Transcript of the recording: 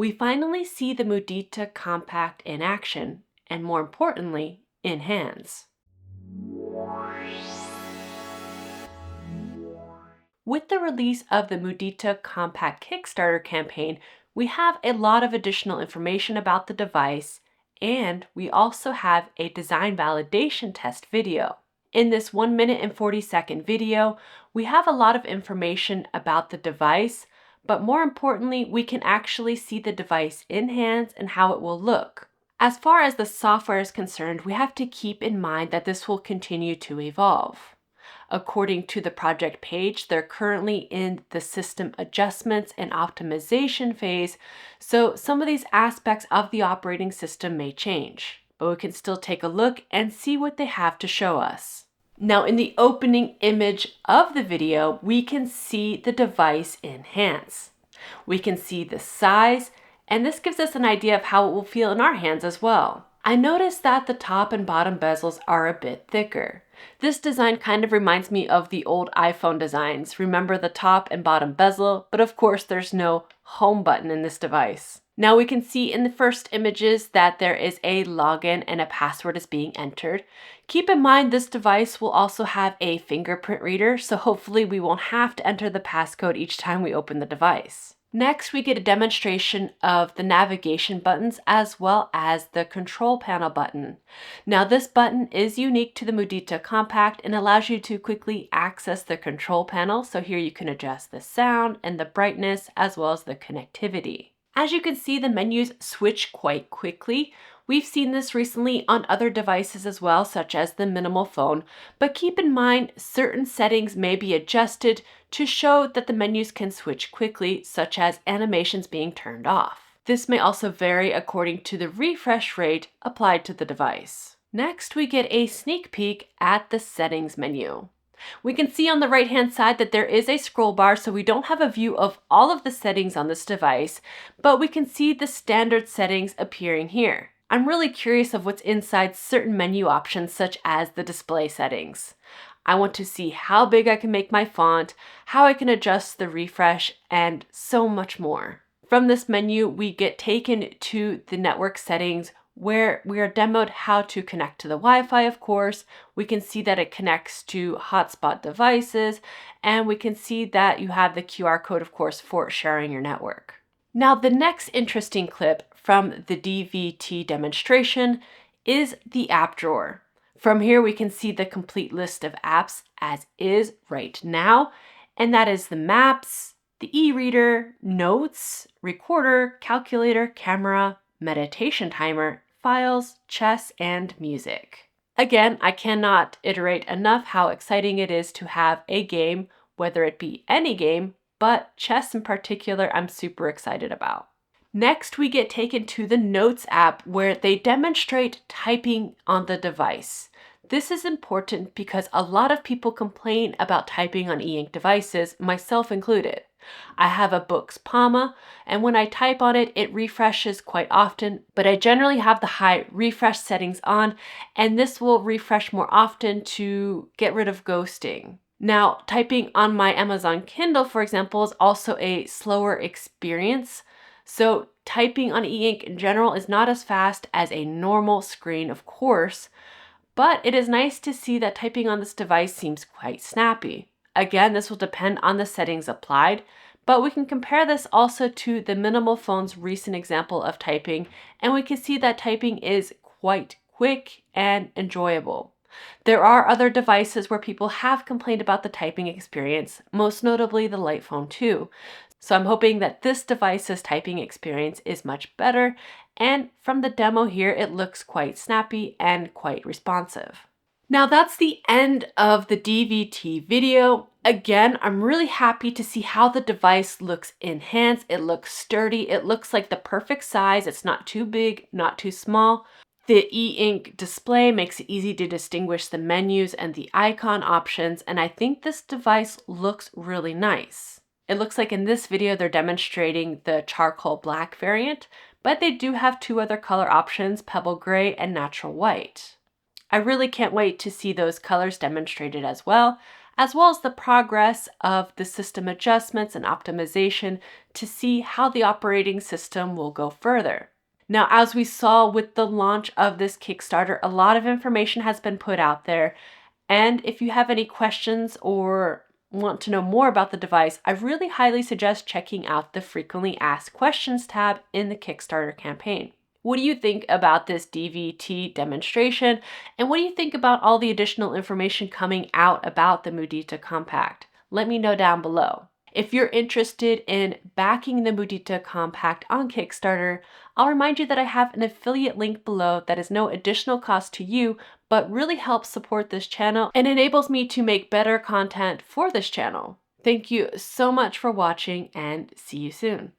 we finally see the Mudita Kompakt in action, and more importantly, in hands. With the release of the Mudita Kompakt Kickstarter campaign, we have a lot of additional information about the device, and we also have a design validation test video. In this 1 minute and 40-second video, we have a lot of information about the device, but more importantly, we can actually see the device in hands and how it will look. As far as the software is concerned, we have to keep in mind that this will continue to evolve. According to the project page, they're currently in the system adjustments and optimization phase, so some of these aspects of the operating system may change, but we can still take a look and see what they have to show us. Now, in the opening image of the video, we can see the device in hands. We can see the size, and this gives us an idea of how it will feel in our hands as well. I noticed that the top and bottom bezels are a bit thicker. This design kind of reminds me of the old iPhone designs. Remember the top and bottom bezel, but of course there's no home button in this device. Now we can see in the first images that there is a login and a password is being entered. Keep in mind this device will also have a fingerprint reader, so hopefully we won't have to enter the passcode each time we open the device. Next, we get a demonstration of the navigation buttons as well as the control panel button. Now, this button is unique to the Mudita Kompakt and allows you to quickly access the control panel. So here you can adjust the sound and the brightness as well as the connectivity. As you can see, the menus switch quite quickly. We've seen this recently on other devices as well, such as the minimal phone, but keep in mind certain settings may be adjusted to show that the menus can switch quickly, such as animations being turned off. This may also vary according to the refresh rate applied to the device. Next, we get a sneak peek at the settings menu. We can see on the right-hand side that there is a scroll bar, so we don't have a view of all of the settings on this device, but we can see the standard settings appearing here. I'm really curious of what's inside certain menu options such as the display settings. I want to see how big I can make my font, how I can adjust the refresh, and so much more. From this menu, we get taken to the network settings where we are demoed how to connect to the Wi-Fi, of course. We can see that it connects to hotspot devices, and we can see that you have the QR code, of course, for sharing your network. Now, the next interesting clip from the DVT demonstration is the app drawer. From here, we can see the complete list of apps as is right now, and that is the maps, the e-reader, notes, recorder, calculator, camera, meditation timer, files, chess, and music. Again, I cannot iterate enough how exciting it is to have a game, whether it be any game, but chess in particular, I'm super excited about. Next, we get taken to the Notes app where they demonstrate typing on the device. This is important because a lot of people complain about typing on e-ink devices, myself included. I have a Books Palma, and when I type on it, it refreshes quite often, but I generally have the high refresh settings on, and this will refresh more often to get rid of ghosting. Now, typing on my Amazon Kindle, for example, is also a slower experience. So typing on e-ink in general is not as fast as a normal screen, of course, but it is nice to see that typing on this device seems quite snappy. Again, this will depend on the settings applied, but we can compare this also to the minimal phone's recent example of typing, and we can see that typing is quite quick and enjoyable. There are other devices where people have complained about the typing experience, most notably the Light Phone 2. So I'm hoping that this device's typing experience is much better, and from the demo here, it looks quite snappy and quite responsive. Now that's the end of the DVT video. Again, I'm really happy to see how the device looks in hands. It looks sturdy. It looks like the perfect size. It's not too big, not too small. The e-ink display makes it easy to distinguish the menus and the icon options, and I think this device looks really nice. It looks like in this video they're demonstrating the charcoal black variant, but they do have two other color options, pebble gray and natural white. I really can't wait to see those colors demonstrated as well, as well as the progress of the system adjustments and optimization to see how the operating system will go further. Now, as we saw with the launch of this Kickstarter, a lot of information has been put out there. And if you have any questions or want to know more about the device, I really highly suggest checking out the Frequently Asked Questions tab in the Kickstarter campaign. What do you think about this DVT demonstration? And what do you think about all the additional information coming out about the Mudita Kompakt? Let me know down below. If you're interested in backing the Mudita Kompakt on Kickstarter, I'll remind you that I have an affiliate link below that is no additional cost to you, but really helps support this channel and enables me to make better content for this channel. Thank you so much for watching and see you soon.